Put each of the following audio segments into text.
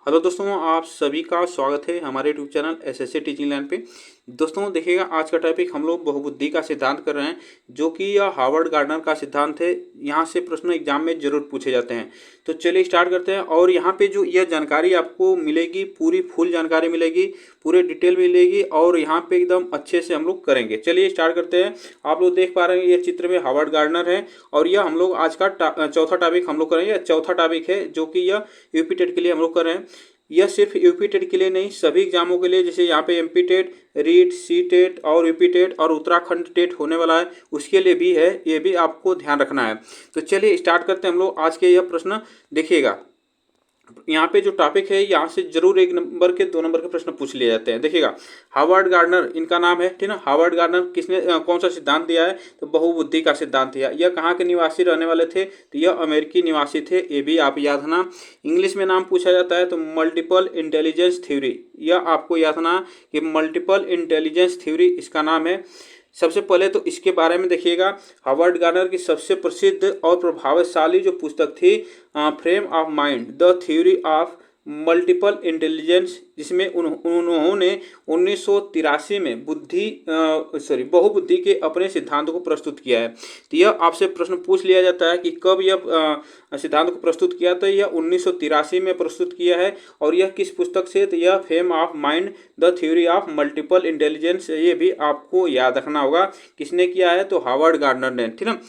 Hello दोस्तों, आप सभी का स्वागत है हमारे YouTube channel SSC teaching line पे। दोस्तों देखिएगा, आज का टॉपिक हम लोग बहुबुद्धि का सिद्धांत कर रहे हैं, जो कि यह हार्वर्ड गार्डनर का सिद्धांत है। यहाँ से प्रश्न एग्जाम में जरूर पूछे जाते हैं। तो चलिए स्टार्ट करते हैं। और यहाँ पे जो यह जानकारी आपको मिलेगी, पूरी फुल जानकारी मिलेगी, पूरे डिटेल मिलेगी, और यहाँ पे एकदम अच्छे से हम लोग करेंगे। चलिए स्टार्ट करते हैं। आप लोग देख पा रहे हैं ये चित्र में हार्वर्ड गार्डनर है, और यह हम लोग आज का चौथा टॉपिक हम लोग करेंगे। चौथा टॉपिक है जो कि यह यूपी टेट के लिए हम लोग कर रहे हैं। यह सिर्फ यूपी टेट के लिए नहीं, सभी एग्जामों के लिए, जैसे यहाँ पे MP TET, REET, CTET और यूपी टेट और उत्तराखंड टेट होने वाला है, उसके लिए भी है। ये भी आपको ध्यान रखना है। तो चलिए स्टार्ट करते हैं हम लोग आज के यह प्रश्न। देखिएगा, यहाँ पे जो टॉपिक है, यहाँ से जरूर 1 नंबर के 2 नंबर के प्रश्न पूछ लिए जाते हैं। देखिएगा, हार्वर्ड गार्डनर इनका नाम है, ठीक ना। हार्वर्ड गार्डनर किसने कौन सा सिद्धांत दिया है? तो बहुबुद्धि का सिद्धांत दिया। यह कहाँ के निवासी रहने वाले थे? तो यह अमेरिकी निवासी थे। ये भी आप याद रखना। इंग्लिश में नाम पूछा जाता है तो मल्टीपल इंटेलिजेंस थ्योरी, यह आपको याद रखना कि मल्टीपल इंटेलिजेंस थ्योरी इसका नाम है। सबसे पहले तो इसके बारे में देखिएगा। हार्वर्ड गार्डनर की सबसे प्रसिद्ध और प्रभावशाली जो पुस्तक थी, frame of mind, the theory of multiple intelligence, जिसमें उन्होंने 1983 में बहुबुद्धि के अपने सिद्धांतों को प्रस्तुत किया है। तो यह आपसे प्रश्न पूछ लिया जाता है कि कब यह सिद्धांत को प्रस्तुत किया। तो यह 1983 में प्रस्तुत किया है। और यह किस पुस्तक से? तो यह frame of mind, the theory of multiple intelligence. ये भी आपको याद रखना होगा किसने किया है, तो हार्वर्ड गार्डनर ने, ठीक ना।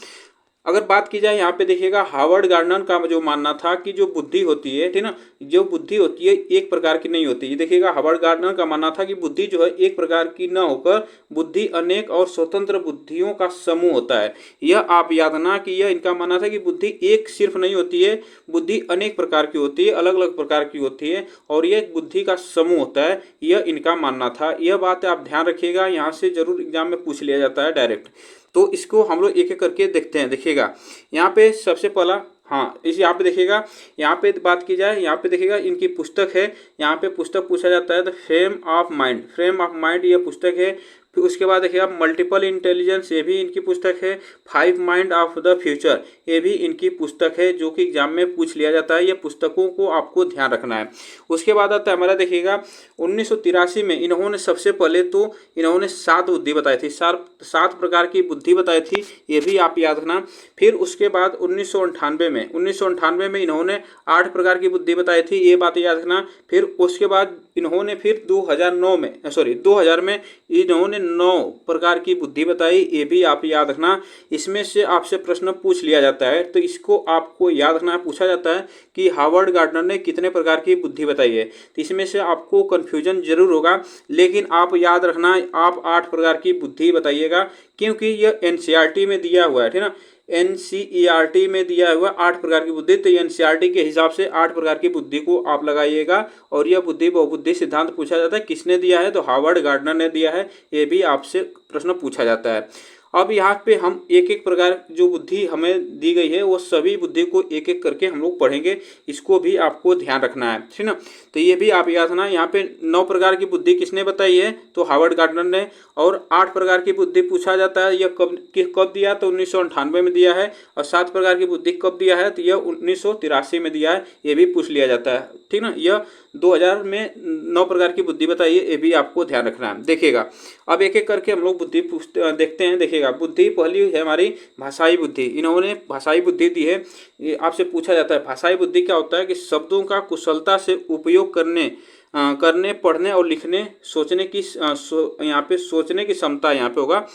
अगर बात की जाए, यहाँ पे देखिएगा, हार्वर्ड गार्डनर का जो मानना था कि जो बुद्धि होती है, ठीक ना, जो बुद्धि होती है एक प्रकार की नहीं होती। ये देखिएगा, हार्वर्ड गार्डनर का मानना था कि बुद्धि जो है एक प्रकार की न होकर बुद्धि अनेक और स्वतंत्र बुद्धियों का समूह होता है। यह आप याद रखना कि यह इनका मानना था कि बुद्धि एक सिर्फ नहीं होती है, बुद्धि अनेक प्रकार की होती है, अलग अलग प्रकार की होती है, और यह बुद्धि का समूह होता है। यह इनका मानना था। यह बात आप ध्यान रखिएगा, यहाँ से जरूर एग्जाम में पूछ लिया जाता है डायरेक्ट। तो इसको हम लोग एक एक करके देखते हैं। देखिएगा, यहाँ पे सबसे पहला, हाँ, इस यहाँ पे देखिएगा, यहाँ पे बात की जाए, यहाँ पे देखिएगा इनकी पुस्तक है। यहाँ पे पुस्तक पूछा जाता है तो frame of mind, frame of mind ये पुस्तक है। फिर उसके बाद देखिएगा मल्टीपल इंटेलिजेंस, ये भी इनकी पुस्तक है। 5 माइंड ऑफ द फ्यूचर, ये भी इनकी पुस्तक है, जो कि एग्जाम में पूछ लिया जाता है। ये पुस्तकों को आपको ध्यान रखना है। उसके बाद आता है हमारा, देखिएगा, 1983 में इन्होंने सबसे पहले तो इन्होंने 7 बुद्धि बताई थी, 7 प्रकार की बुद्धि बताई थी। ये भी आप याद रखना। फिर उसके बाद 1998 में इन्होंने 8 प्रकार की बुद्धि बताई थी। ये बात याद रखना। फिर उसके बाद इन्होंने फिर 2000 में इन्होंने 9 प्रकार की बुद्धि बताई। ये भी आप याद रखना। इसमें से आपसे प्रश्न पूछ लिया जाता है, तो इसको आपको याद रखना। पूछा जाता है कि हार्वर्ड गार्डनर ने कितने प्रकार की बुद्धि बताई है। तो इसमें से आपको कन्फ्यूजन जरूर होगा, लेकिन आप याद रखना, आप 8 प्रकार की बुद्धि बताइएगा, क्योंकि यह एनसीईआरटी में दिया हुआ है, ठीक ना। एनसीईआरटी में दिया हुआ 8 प्रकार की बुद्धि, तो एनसीईआरटी के हिसाब से 8 प्रकार की बुद्धि को आप लगाइएगा। और यह बुद्धि बहुबुद्धि सिद्धांत पूछा जाता है, किसने दिया है? तो हार्वर्ड गार्डनर ने दिया है। ये भी आपसे प्रश्न पूछा जाता है। अब यहाँ पे हम एक एक प्रकार जो बुद्धि हमें दी गई है, वो सभी बुद्धि को एक एक करके हम लोग पढ़ेंगे। इसको भी आपको ध्यान रखना है, ठीक ना। तो ये भी आप याद रखना। यहाँ पे 9 प्रकार की बुद्धि किसने बताई है? तो हार्वर्ड गार्डनर ने। और 8 प्रकार की बुद्धि पूछा जाता है, यह कब दिया? तो 1998 में दिया है। और 7 प्रकार की बुद्धि कब दिया है? तो यह 1983 में दिया है। ये भी पूछ लिया जाता है, ठीक ना। यह 2000 में 9 प्रकार की बुद्धि बताई है। ये भी आपको ध्यान रखना है। देखिएगा, अब एक एक करके हम लोग बुद्धि देखते हैं। देखिएगा, बुद्धि पहली है हमारी भाषाई बुद्धि। इन्होंने भाषाई बुद्धि दी है। ये आपसे पूछा जाता है भाषाई बुद्धि क्या होता है? कि शब्दों का कुशलता से उपयोग करने, पढ़ने और लिखने, सोचने की यहाँ पे सोचने की क्षमता यहाँ पे होगा।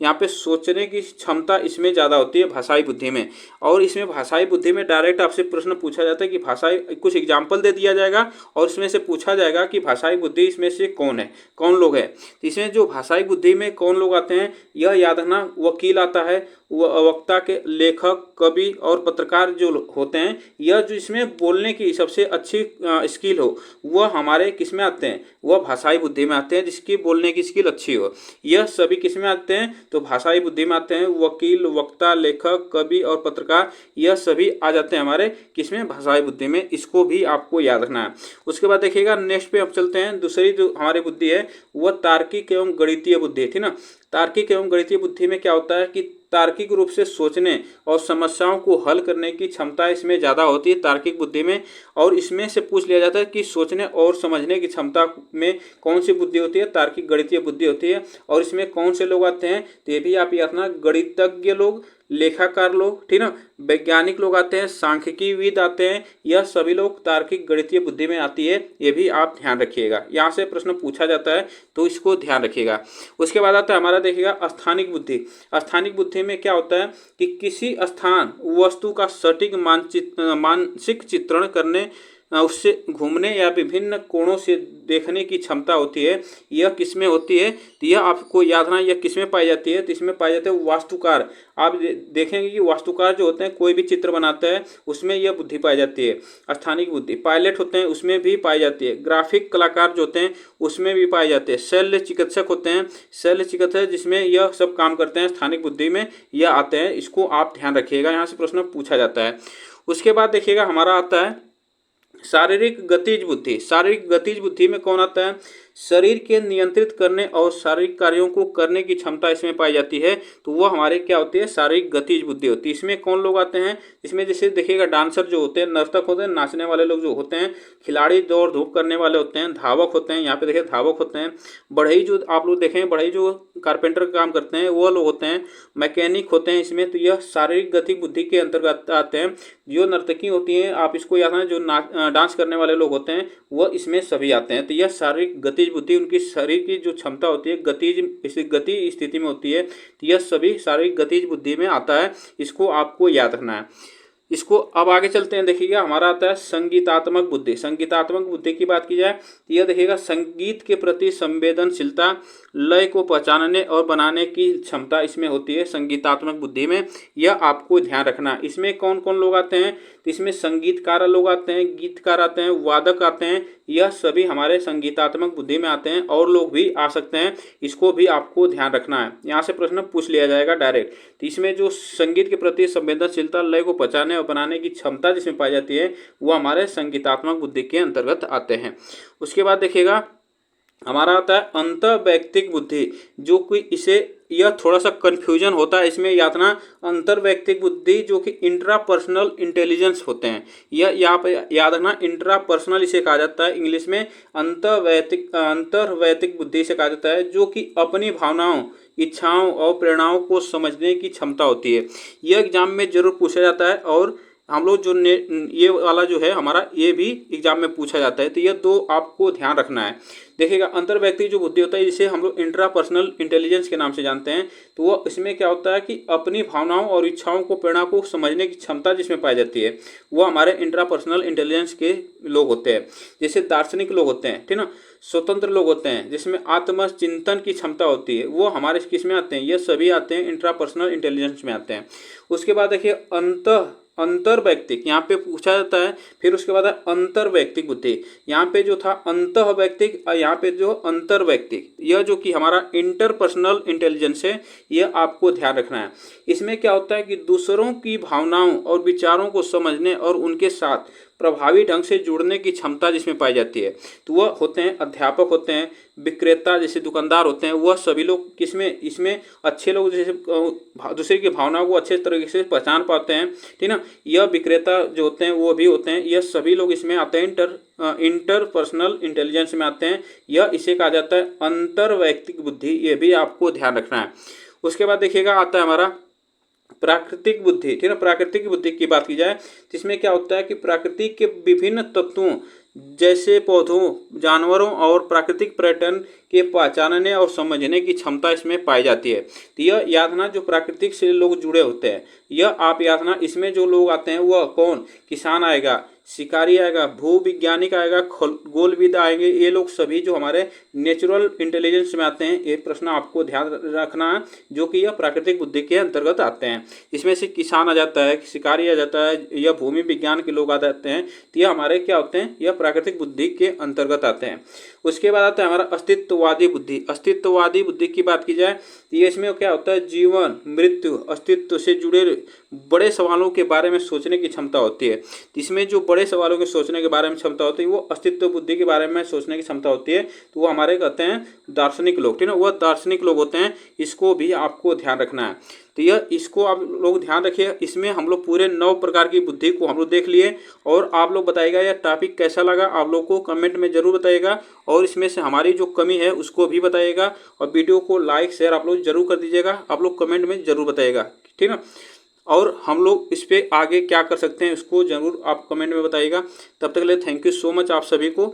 यहाँ पे सोचने की क्षमता इसमें ज़्यादा होती है भाषाई बुद्धि में। और इसमें भाषाई बुद्धि में डायरेक्ट आपसे प्रश्न पूछा जाता है कि भाषाई, कुछ एग्जाम्पल दे दिया जाएगा और इसमें से पूछा जाएगा कि भाषाई बुद्धि इसमें से कौन है, कौन लोग हैं। तो इसमें जो भाषाई बुद्धि में कौन लोग आते हैं, यह याद रखना। वकील आता है, वक्ता के लेखक, कवि और पत्रकार जो होते हैं। यह जो इसमें बोलने की सबसे अच्छी स्किल हो, वह हमारे किस में आते हैं? वह भाषाई बुद्धि में आते हैं, जिसकी बोलने की स्किल अच्छी हो। यह सभी किस में आते हैं? तो भाषाई बुद्धि में आते हैं। वकील, वक्ता, लेखक, कवि और पत्रकार, यह सभी आ जाते हैं हमारे किसमें? भाषाई बुद्धि में। इसको भी आपको याद रखना है। उसके बाद देखिएगा, नेक्स्ट पे हम चलते हैं। दूसरी जो हमारी बुद्धि है, वह तार्किक एवं गणितीय बुद्धि थी ना। तार्किक एवं गणितीय बुद्धि में क्या होता है कि तार्किक रूप से सोचने और समस्याओं को हल करने की क्षमता इसमें ज़्यादा होती है तार्किक बुद्धि में। और इसमें से पूछ लिया जाता है कि सोचने और समझने की क्षमता में कौन सी बुद्धि होती है, तार्किक गणितीय बुद्धि होती है। और इसमें कौन से लोग आते हैं, तो ये भी आप याद रखना, गणितज्ञ लोग, लेखाकार लोग, ठीक ना, वैज्ञानिक लोग आते हैं, सांख्यिकीविद आते हैं, यह सभी लोग तार्किक गणितीय बुद्धि में आती है। ये भी आप ध्यान रखिएगा, यहाँ से प्रश्न पूछा जाता है तो इसको ध्यान रखिएगा। उसके बाद आता है हमारा, देखिएगा, स्थानिक बुद्धि। स्थानिक बुद्धि में क्या होता है कि किसी स्थान वस्तु का सटीक मानसिक चित्रण करने, उससे घूमने या विभिन्न कोणों से देखने की क्षमता होती है। यह किसमें होती है, तो यह आपको याद रखना, यह किसमें पाई जाती है, तो इसमें पाए जाते हैं वास्तुकार। आप देखेंगे कि वास्तुकार जो होते हैं, कोई भी चित्र बनाता है उसमें यह बुद्धि पाई जाती है, स्थानिक बुद्धि। पायलट होते हैं उसमें भी पाई जाती है। ग्राफिक कलाकार जो होते हैं उसमें भी पाए जाते हैं। शल्य चिकित्सक होते हैं, शल्य चिकित्सक जिसमें यह सब काम करते हैं, स्थानिक बुद्धि में यह आते हैं। इसको आप ध्यान रखिएगा, यहाँ से प्रश्न पूछा जाता है। उसके बाद देखिएगा हमारा आता है शारीरिक गतिज बुद्धि। शारीरिक गतिज बुद्धि में कौन आता है, शरीर के नियंत्रित करने और शारीरिक कार्यों को करने की क्षमता इसमें पाई जाती है, तो वह हमारे क्या होती है, शारीरिक गतिज बुद्धि होती है। इसमें कौन लोग आते हैं, इसमें जैसे देखिएगा डांसर जो होते हैं, नर्तक होते हैं, नाचने वाले लोग जो होते हैं, खिलाड़ी दौड़ धूप करने वाले होते हैं, धावक होते हैं, यहाँ पे देखिए धावक होते हैं, बढ़ई जो आप लोग देखें, बढ़ई जो कारपेंटर का काम करते हैं वो लोग होते हैं, मैकेनिक होते हैं इसमें, तो यह शारीरिक गति बुद्धि के अंतर्गत आते हैं। जो नर्तकी होती हैं, आप इसको याद रखना, जो डांस करने वाले लोग होते हैं वह इसमें सभी आते हैं। तो यह शारीरिक गतिज बुद्धि, उनकी शरीर की जो क्षमता होती है गति स्थिति में होती है, तो यह सभी शारीरिक गतिज बुद्धि में आता है। इसको आपको याद रखना है। इसको अब आगे चलते हैं, देखिएगा हमारा आता है संगीतात्मक बुद्धि। संगीतात्मक बुद्धि की बात की जाए तो यह देखिएगा संगीत के प्रति संवेदनशीलता, लय को पहचानने और बनाने की क्षमता इसमें होती है संगीतात्मक बुद्धि में। यह आपको ध्यान रखना। इसमें कौन कौन लोग आते हैं, तो इसमें संगीतकार लोग आते हैं, गीतकार आते हैं, वादक आते हैं, यह सभी हमारे संगीतात्मक बुद्धि में आते हैं। और लोग भी आ सकते हैं, इसको भी आपको ध्यान रखना है। यहाँ से प्रश्न पूछ लिया जाएगा डायरेक्ट। तो इसमें जो संगीत के प्रति संवेदनशीलता, लय को पहचानने और बनाने की क्षमता जिसमें पाई जाती है वो हमारे संगीतात्मक बुद्धि के अंतर्गत आते हैं। उसके बाद देखिएगा हमारा आता है अंतर्वैयक्तिक बुद्धि, जो कि इसे यह थोड़ा सा कन्फ्यूजन होता है इसमें, याद रखना, अंतर्वैयक्तिक बुद्धि जो कि इंट्रापर्सनल इंटेलिजेंस होते हैं, यह यहाँ पे याद रखना, इंट्रापर्सनल इसे कहा जाता है इंग्लिश में। अंतर्वैयक्तिक बुद्धि से कहा जाता है, जो कि अपनी भावनाओं, इच्छाओं और प्रेरणाओं को समझने की क्षमता होती है। यह एग्जाम में जरूर पूछा जाता है। और हम लोग जो ये वाला जो है हमारा, ये भी एग्जाम में पूछा जाता है। तो ये दो आपको ध्यान रखना है। देखिएगा अंतर्वैयक्तिक जो बुद्धि होता है, जिसे हम लोग इंट्रापर्सनल इंटेलिजेंस के नाम से जानते हैं, तो वो इसमें क्या होता है कि अपनी भावनाओं और इच्छाओं को, प्रेरणा को समझने की क्षमता जिसमें पाई जाती है वो हमारे इंट्रापर्सनल इंटेलिजेंस के लोग होते हैं। जैसे दार्शनिक लोग होते हैं, ठीक ना, स्वतंत्र लोग होते हैं, जिसमें आत्मचिंतन की क्षमता होती है, वो हमारे किस में आते हैं, ये सभी आते हैं इंट्रापर्सनल इंटेलिजेंस में आते हैं। उसके बाद देखिए अंतर्वैयक्तिक यहाँ पे पूछा जाता है। फिर उसके बाद अंतर्वैयक्तिक बुद्धि, यहाँ पे जो था अंतःवैयक्तिक और यहाँ पे जो अंतर्वैयक्तिक, यह जो कि हमारा इंटरपर्सनल इंटेलिजेंस है, यह आपको ध्यान रखना है। इसमें क्या होता है कि दूसरों की भावनाओं और विचारों को समझने और उनके साथ प्रभावी ढंग से जुड़ने की क्षमता जिसमें पाई जाती है, तो वह होते हैं अध्यापक होते हैं, विक्रेता जैसे दुकानदार होते हैं, वह सभी लोग किसमें, इसमें अच्छे लोग जैसे दूसरे की भावनाओं को अच्छे तरीके से पहचान पाते हैं, ठीक ना, यह विक्रेता जो होते हैं वो भी होते हैं, यह सभी लोग इसमें आते हैं, इंटरपर्सनल इंटेलिजेंस में आते हैं। यह इसे कहा जाता है अंतर्वैयक्तिक बुद्धि, ये भी आपको ध्यान रखना है। उसके बाद देखिएगा आता है हमारा प्राकृतिक बुद्धि, ठीक है। प्राकृतिक बुद्धि की बात की जाए तो इसमें क्या होता है कि प्रकृति के विभिन्न तत्वों जैसे पौधों, जानवरों और प्राकृतिक पर्यटन के पहचानने और समझने की क्षमता इसमें पाई जाती है। तो यह याद रखना, जो प्राकृतिक से लोग जुड़े होते हैं, यह आप याद रखना। इसमें जो लोग आते हैं वह कौन, किसान आएगा, शिकारी आएगा, भूविज्ञानिक आएगा, खगोलविद आएंगे, ये लोग सभी जो हमारे नेचुरल इंटेलिजेंस में आते हैं। ये प्रश्न आपको ध्यान रखना है, जो कि यह प्राकृतिक बुद्धि के अंतर्गत आते हैं। इसमें से किसान आ जाता है, शिकारी आ जाता है, यह भूमि विज्ञान के लोग आ जाते हैं, तो यह हमारे क्या होते हैं, यह प्राकृतिक बुद्धि के अंतर्गत आते हैं। उसके बाद आता है हमारा अस्तित्ववादी बुद्धि। अस्तित्ववादी बुद्धि की बात की जाए तो ये इसमें क्या होता है, जीवन, मृत्यु, अस्तित्व से जुड़े बड़े सवालों के बारे में सोचने की क्षमता होती है। इसमें जो बड़े सवालों के सोचने के बारे में क्षमता होती है, वो अस्तित्व बुद्धि के बारे में सोचने की क्षमता होती है, तो वो हमारे कहते हैं दार्शनिक लोग, ठीक है, वह दार्शनिक लोग होते हैं। इसको भी आपको ध्यान रखना है। तो यह इसको आप लोग ध्यान रखिए। इसमें हम लोग पूरे 9 प्रकार की बुद्धि को हम लोग देख लिए। और आप लोग बताइएगा यह टॉपिक कैसा लगा, आप लोग को कमेंट में जरूर बताइएगा, और इसमें से हमारी जो कमी है उसको भी बताइएगा। और वीडियो को लाइक शेयर आप लोग जरूर कर दीजिएगा, आप लोग कमेंट में जरूर बताइएगा, ठीक है। और हम लोग इस पर आगे क्या कर सकते हैं उसको जरूर आप कमेंट में बताइएगा। तब तक के लिए थैंक यू सो मच आप सभी को।